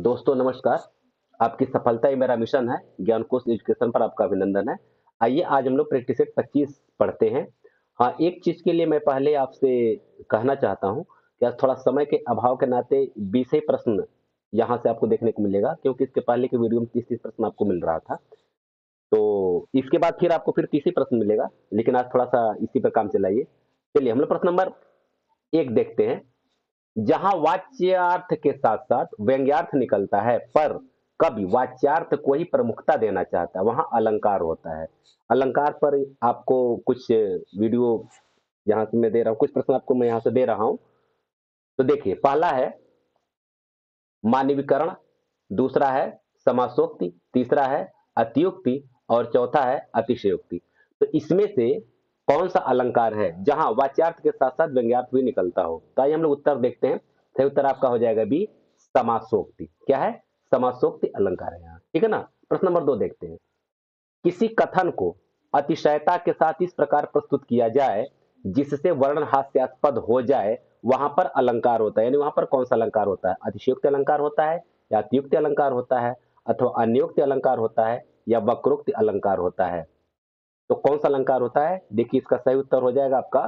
दोस्तों नमस्कार। आपकी सफलता ही मेरा मिशन है। ज्ञान कोश एजुकेशन पर आपका अभिनंदन है। आइए आज हम लोग प्रैक्टिस सेट 25 पढ़ते हैं। हाँ, एक चीज के लिए मैं पहले आपसे कहना चाहता हूँ कि आज थोड़ा समय के अभाव के नाते 20 ही प्रश्न यहाँ से आपको देखने को मिलेगा, क्योंकि इसके पहले के वीडियो में 30 प्रश्न आपको मिल रहा था। तो इसके बाद फिर आपको फिर 30 ही प्रश्न मिलेगा, लेकिन आज थोड़ा सा इसी पर काम चलाइए। चलिए हम लोग प्रश्न नंबर 1 देखते हैं। जहां वाच्यार्थ के साथ साथ व्यंग्यार्थ निकलता है, पर कभी वाच्यार्थ को ही प्रमुखता देना चाहता है, वहां अलंकार होता है। अलंकार पर आपको कुछ वीडियो यहां से मैं दे रहा हूं, कुछ प्रश्न आपको मैं यहां से दे रहा हूं। तो देखिए, पहला है मानवीकरण, दूसरा है समासोक्ति, तीसरा है अतियुक्ति और चौथा है अतिशयोक्ति। तो इसमें से कौन सा अलंकार है जहां वाच्यार्थ के साथ साथ व्यंग्यार्थ भी निकलता हो? तो आइए हम लोग उत्तर देखते हैं। सही उत्तर आपका हो जाएगा बी, समासोक्ति। क्या है? समासोक्ति अलंकार है यहाँ, ठीक है ना। प्रश्न नंबर 2 देखते हैं। किसी कथन को अतिशयता के साथ इस प्रकार प्रस्तुत किया जाए जिससे वर्ण हास्यास्पद हो जाए, वहां पर अलंकार होता है। यानी वहां पर कौन सा अलंकार होता है? अतिशयोक्ति अलंकार होता है, या अतियुक्ति अलंकार होता है, अथवा अन्योक्ति अलंकार होता है, या वक्रोक्ति अलंकार होता है? तो कौन सा अलंकार होता है? देखिए, इसका सही उत्तर हो जाएगा आपका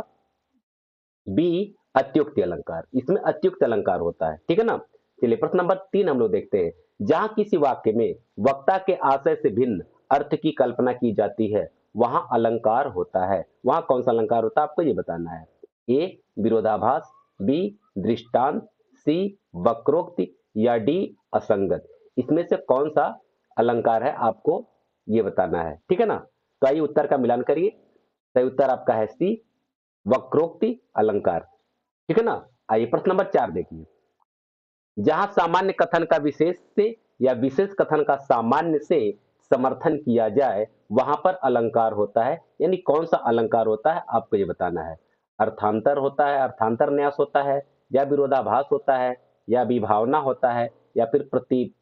बी, अत्युक्ति अलंकार। इसमें अत्युक्ति अलंकार होता है, ठीक है ना। चलिए प्रश्न नंबर 3 हम लोग देखते हैं। जहां किसी वाक्य में वक्ता के आशय से भिन्न अर्थ की कल्पना की जाती है, वहां अलंकार होता है। वहां कौन सा अलंकार होता है आपको ये बताना है। ए, विरोधाभास, बी, दृष्टांत, सी, वक्रोक्ति, या डी, असंगत। इसमें से कौन सा अलंकार है आपको ये बताना है, ठीक है ना। तो आइए उत्तर का मिलान करिए। सही उत्तर आपका है सी, वक्रोक्ति अलंकार, ठीक है ना। आइए प्रश्न नंबर 4 देखिए। जहां सामान्य कथन का विशेष से या विशेष कथन का सामान्य से समर्थन किया जाए, वहां पर अलंकार होता है। यानी कौन सा अलंकार होता है आपको ये बताना है। अर्थांतर होता है, अर्थांतर न्यास होता है, या विरोधाभास होता है, या विभावना होता है, या फिर प्रतीप।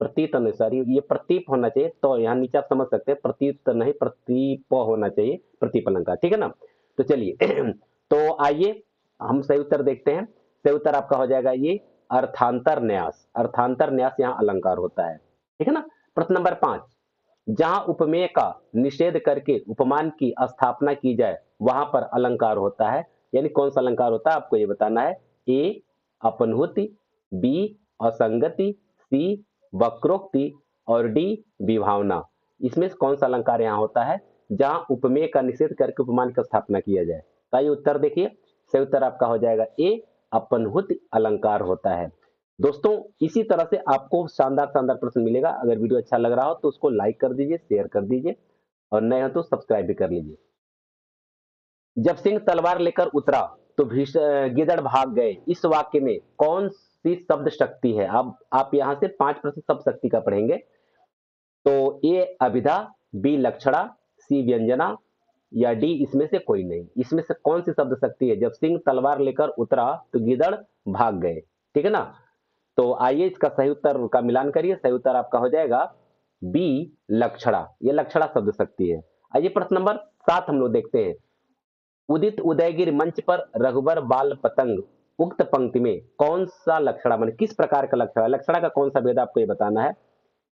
प्रतीत नहीं, सॉरी, ये प्रतीप होना चाहिए। तो यहाँ नीचे आप समझ सकते हैं, प्रतीत नहीं, प्रतीप होना चाहिए, प्रतीप अलंकार, ठीक है ना। तो चलिए तो आइए हम सही उत्तर देखते हैं। सही उत्तर आपका हो जाएगा ये, अर्थांतर न्यास। अर्थांतर न्यास यहाँ अलंकार होता है, ठीक है ना। प्रश्न नंबर 5। जहां उपमेय का निषेध करके उपमान की स्थापना की जाए, वहां पर अलंकार होता है। यानी कौन सा अलंकार होता है आपको ये बताना है। ए, अपनहुति, बी, असंगति, सी, वक्रोक्ति, और डी, विभावना। इसमें से कौन सा अलंकार यहाँ होता है जहां उपमेय का निषेध करके उपमान की स्थापना किया जाए? तो आइए उत्तर देखिए। सही उत्तर आपका हो जाएगा ए, अपनहुत अलंकार होता है। दोस्तों इसी तरह से आपको शानदार शानदार प्रश्न मिलेगा। अगर वीडियो अच्छा लग रहा हो तो उसको लाइक कर दीजिए, शेयर कर दीजिए, और नए हो तो सब्सक्राइब भी कर लीजिए। जब सिंह तलवार लेकर उतरा तो गिदड़ भाग गए, इस वाक्य में कौन सी शब्द शक्ति है? अब आप यहां से 5 प्रश्न शब्द शक्ति का पढ़ेंगे। तो ए अभिधा, बी लक्षणा, सी व्यंजना, या डी इसमें से कोई नहीं। इसमें से कौन सी शब्द शक्ति है? जब सिंह तलवार लेकर उतरा तो गिदड़ भाग गए, ठीक है ना। तो आइए इसका सही उत्तर का मिलान करिए। सही उत्तर आपका हो जाएगा बी, लक्षणा। ये लक्षणा शब्द शक्ति है। आइए प्रश्न नंबर 7 हम लोग देखते हैं। उदित उदयगिरि मंच पर रघुबर बाल पतंग, उक्त पंक्ति में कौन सा लक्षणा, मान किस प्रकार का लक्षणा? लक्षणा का कौन सा भेद आपको ये बताना है।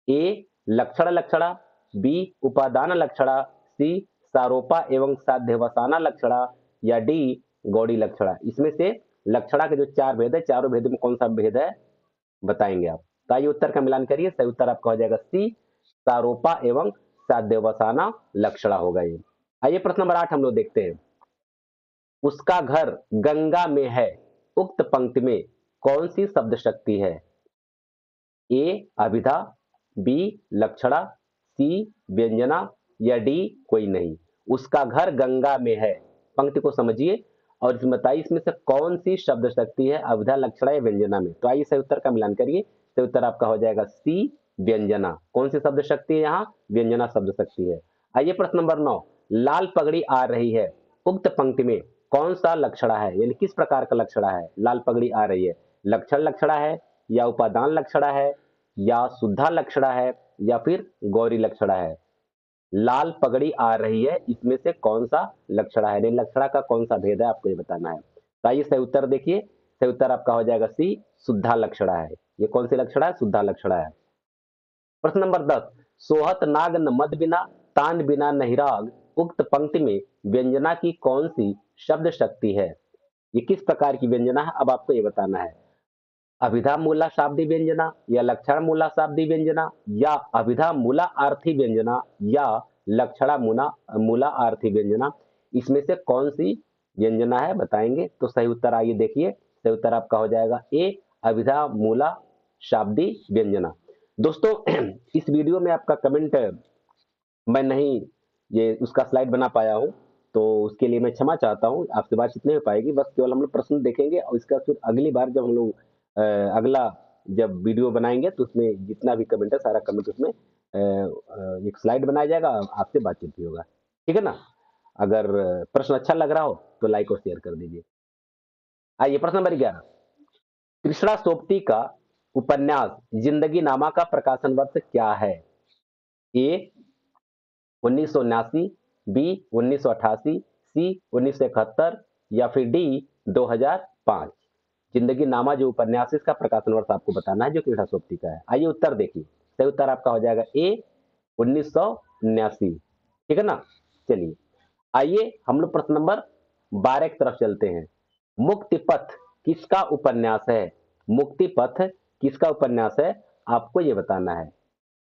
ए, लक्षण लक्षणा, बी, उपादान लक्षणा, सी, सारोपा एवं साध्यवसाना लक्षणा, या डी, गौड़ी लक्षणा। इसमें से लक्षणा के जो 4 भेद है, चारों भेद में कौन सा भेद है बताएंगे आप। तो आइए उत्तर का मिलान करिए। सही उत्तर आपका हो जाएगा सी, सारोपा एवं साध्यवसाना लक्षणा होगा ये। आइए प्रश्न नंबर 8 हम लोग देखते हैं। उसका घर गंगा में है, उक्त पंक्ति में कौन सी शब्द शक्ति है? ए, अभिधा, बी, लक्षणा, सी, व्यंजना, या डी, कोई नहीं। उसका घर गंगा में है, पंक्ति को समझिए और इसमें बताइए इसमें से कौन सी शब्द शक्ति है अभिधा, लक्षणा या व्यंजना में। तो आइए सही उत्तर का मिलान करिए। सही उत्तर आपका हो जाएगा सी, व्यंजना। कौन सी शब्द शक्ति है यहाँ? व्यंजना शब्द शक्ति है। आइए प्रश्न नंबर 9। लाल पगड़ी आ रही है, उक्त पंक्ति में कौन सा लक्षणा है? यानी किस प्रकार का लक्षणा है? लाल पगड़ी आ रही है, लक्षण लक्षणा है, या उपादान लक्षणा है, या शुद्धा लक्षणा है, या फिर गौरी लक्षणा है? लाल पगड़ी आ रही है, इसमें से कौन सा लक्षणा है? लक्षणा का कौन सा भेद है आपको ये बताना है। तो आइए सही उत्तर देखिए। सही उत्तर आपका हो जाएगा सी, शुद्धा लक्षणा है। ये कौन सी लक्षणा है? शुद्धा लक्षणा है। प्रश्न नंबर 10, सोहत नाग न मद बिना तान बिना नहीं राग, उक्त पंक्ति में व्यंजना की कौन सी शब्द शक्ति है? ये किस प्रकार की व्यंजना है? अब आपको ये बताना है। अभिधा मूला शाब्दी व्यंजना, या लक्षण मूला शाब्दी व्यंजना, या अभिधा मूला आर्थी व्यंजना, या लक्षणा मूला मूला आर्थी व्यंजना, इसमें से कौन सी व्यंजना है बताएंगे। तो सही उत्तर आइए देखिए, सही उत्तर आपका हो जाएगा ए, अभिधा मूला शाब्दी व्यंजना। दोस्तों इस वीडियो में आपका कमेंट मैं नहीं ये उसका स्लाइड बना पाया हूं, तो उसके लिए मैं क्षमा चाहता हूं। आपसे बातचीत नहीं हो पाएगी, बस केवल हम लोग प्रश्न देखेंगे और इसका फिर अगली बार जब हम लोग अगला जब वीडियो बनाएंगे तो उसमें जितना भी कमेंट है सारा कमेंट उसमें एक स्लाइड बनाया जाएगा, आपसे बातचीत भी होगा, ठीक है ना। अगर प्रश्न अच्छा लग रहा हो तो लाइक और शेयर कर दीजिए। आइए प्रश्न नंबर 11, कृष्णा सोपती का उपन्यास जिंदगी नामा का प्रकाशन वर्ष क्या है? ए 1979, बी 1988, सी 1971, या फिर डी 2005। जिंदगी नामा जो उपन्यास है इसका प्रकाशन वर्ष आपको बताना है जो कृष्णा सोपती का है। आइए उत्तर देखिए, सही उत्तर आपका हो जाएगा ए 1979, ठीक है ना। चलिए आइए हम लोग प्रश्न नंबर 12 की तरफ चलते हैं। मुक्ति पथ किसका उपन्यास है? मुक्ति पथ किसका उपन्यास है आपको यह बताना है।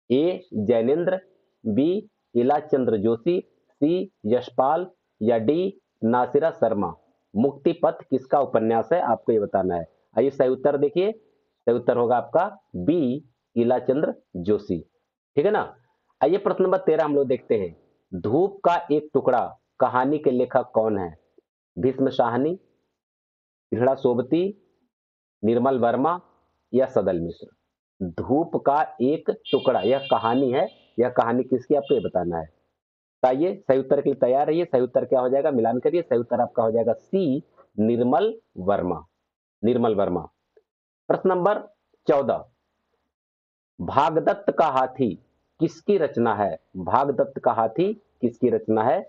ए जैनेन्द्र, बी इला चंद्र जोशी, सी यशपाल, या डी नासिरा शर्मा। मुक्ति पथ किसका उपन्यास है आपको ये बताना है। आइए सही उत्तर देखिए, सही उत्तर होगा आपका बी इला चंद्र जोशी, ठीक है ना। आइए प्रश्न नंबर 13 हम लोग देखते हैं। धूप का एक टुकड़ा कहानी के लेखक कौन है? भीष्म शाहनी, कृष्णा सोबती, निर्मल वर्मा, या सदल मिश्र। धूप का एक टुकड़ा यह कहानी है, यह कहानी किसकी आपको ये बताना है। तो आइए सही उत्तर के लिए तैयार रहिए। सही उत्तर क्या हो जाएगा मिलान करिए। सही उत्तर आपका हो जाएगा सी निर्मल वर्मा, निर्मल वर्मा। प्रश्न नंबर 14, भागदत्त का हाथी किसकी रचना है? भागदत्त का हाथी किसकी रचना है?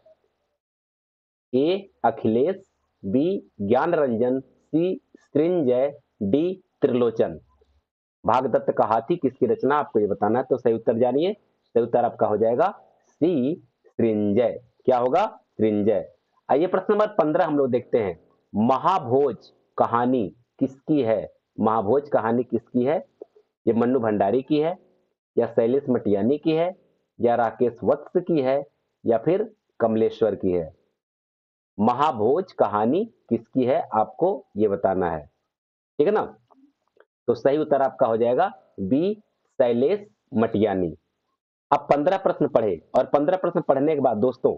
ए अखिलेश, बी ज्ञान रंजन, सी सृंजय, डी त्रिलोचन। भागदत्त का हाथी किसकी रचना आपको ये बताना है। तो सही उत्तर जानिए, सही उत्तर आपका हो जाएगा सी सृंजय। क्या होगा? सृंजय। आइए प्रश्न नंबर 15 हम लोग देखते हैं। महाभोज कहानी किसकी है? महाभोज कहानी किसकी है? ये मन्नू भंडारी की है, या शैलेश मटियानी की है, या राकेश वत्स की है, या फिर कमलेश्वर की है। महाभोज कहानी किसकी है आपको ये बताना है, ठीक है ना। तो सही उत्तर आपका हो जाएगा बी शैलेश मटियानी। अब 15 प्रश्न पढ़े, और 15 प्रश्न पढ़ने के बाद दोस्तों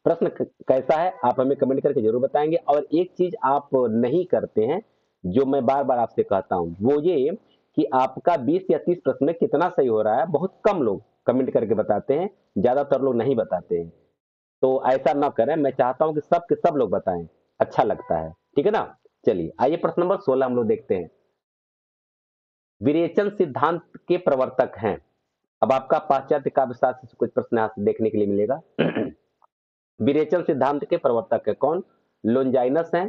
प्रश्न कैसा है आप हमें कमेंट करके जरूर बताएंगे। और एक चीज आप नहीं करते हैं जो मैं बार बार आपसे कहता हूं, वो ये कि आपका 20 या 30 प्रश्न में कितना सही हो रहा है बहुत कम लोग कमेंट करके बताते हैं, ज्यादातर लोग नहीं बताते हैं। तो ऐसा ना करें, मैं चाहता हूं कि सब के सब लोग बताएं, अच्छा लगता है, ठीक है ना। चलिए आइए प्रश्न नंबर 16 हम लोग देखते हैं। विरेचन सिद्धांत के प्रवर्तक हैं। अब आपका पाश्चात्य काव्यशास्त्र से कुछ प्रश्न यहाँ से देखने के लिए मिलेगा। विरेचन सिद्धांत के प्रवर्तक है कौन? लोंजाइनस है,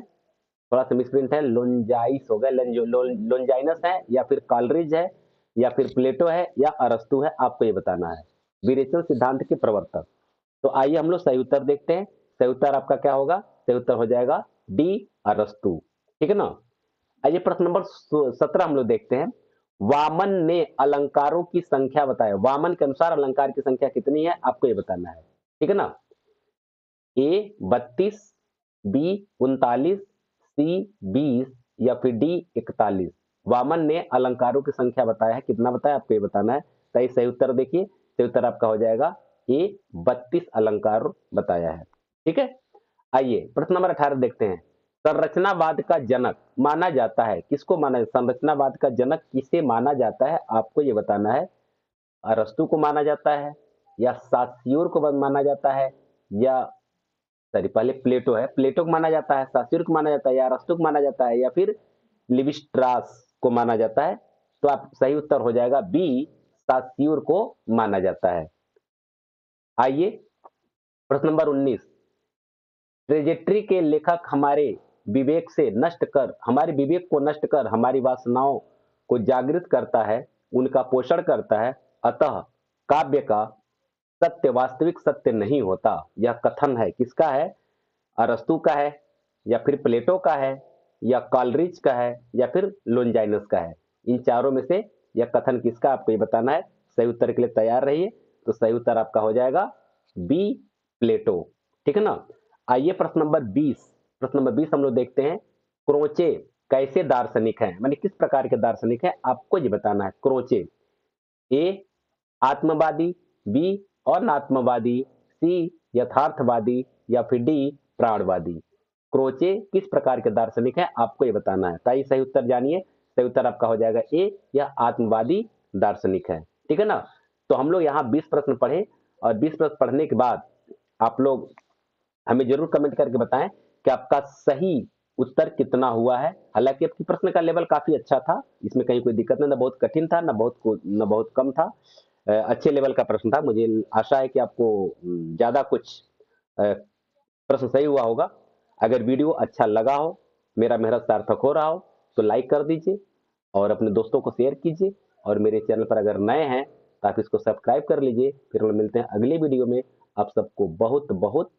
थोड़ा सा मिसप्रिंट है, लोंजाइस हो गया, लोंजाइनस है, या फिर कॉलरिज है, या फिर प्लेटो है, या अरस्तु है, आपको ये बताना है विरेचन सिद्धांत के प्रवर्तक। तो आइए हम लोग सही उत्तर देखते हैं। सही उत्तर आपका क्या होगा? सही उत्तर हो जाएगा डी अरस्तु, ठीक है ना। आइए प्रश्न नंबर 17 हम लोग देखते हैं। वामन ने अलंकारों की संख्या बताया। वामन के अनुसार अलंकार की संख्या कितनी है आपको ये बताना है, ठीक है ना। ए 32, बी 39, सी 20, या फिर डी 41। वामन ने अलंकारों की संख्या बताया है, कितना बताया आपको ये बताना है। सही सही उत्तर देखिए, सही उत्तर आपका हो जाएगा ए 32 अलंकार बताया है, ठीक है। आइए प्रश्न नंबर 18 देखते हैं। संरचनावाद का जनक माना जाता है किसको? माना संरचनावाद का जनक किसे माना जाता है आपको ये बताना है। अरस्तु को माना जाता है, या सास्यूर को माना जाता है, या सॉरी पहले प्लेटो है, प्लेटो को माना जाता है, सास्यूर को माना जाता है, या अरस्तु को माना जाता है, या फिर लिविस्ट्रास को माना जाता है। तो आप सही उत्तर हो जाएगा बी सास्यूर को माना जाता है। आइए प्रश्न नंबर 19। ट्रेजेट्री के लेखक हमारे विवेक को नष्ट कर हमारी वासनाओं को जागृत करता है, उनका पोषण करता है। अतः काव्य का सत्य वास्तविक सत्य नहीं होता। यह कथन है, किसका है? अरस्तु का है, या फिर प्लेटो का है, या कॉलरिज का है, या फिर लोनजाइनस का है। इन चारों में से यह कथन किसका, आपको ये बताना है। सही उत्तर के लिए तैयार रहिए। तो सही उत्तर आपका हो जाएगा बी, प्लेटो। ठीक है ना। आइए प्रश्न नंबर 20। प्रश्न नंबर 20 हम लोग देखते हैं, क्रोचे कैसे दार्शनिक हैं, माने किस प्रकार के दार्शनिक हैं, आपको ये बताना है। क्रोचे ए आत्मवादी, बी अनात्मवादी, सी यथार्थवादी, या फिर डी प्राणवादी। क्रोचे किस प्रकार के दार्शनिक हैं, आपको ये बताना है। ताई सही उत्तर जानिए। सही उत्तर आपका हो जाएगा ए, यह आत्मवादी दार्शनिक है। ठीक है ना। तो हम लोग यहाँ 20 प्रश्न पढ़े, और 20 प्रश्न पढ़ने के बाद आप लोग हमें जरूर कमेंट करके बताएं कि आपका सही उत्तर कितना हुआ है। हालांकि आपकी प्रश्न का लेवल काफी अच्छा था, इसमें कहीं कोई दिक्कत नहीं, ना बहुत कठिन था, ना बहुत कम था। अच्छे लेवल का प्रश्न था। मुझे आशा है कि आपको ज्यादा कुछ अ, प्रश्न सही हुआ होगा। अगर वीडियो अच्छा लगा हो, मेरा मेहनत सार्थक हो रहा हो, तो लाइक कर दीजिए और अपने दोस्तों को शेयर कीजिए। और मेरे चैनल पर अगर नए हैं तो आप इसको सब्सक्राइब कर लीजिए। फिर हम मिलते हैं अगले वीडियो में। आप सबको बहुत बहुत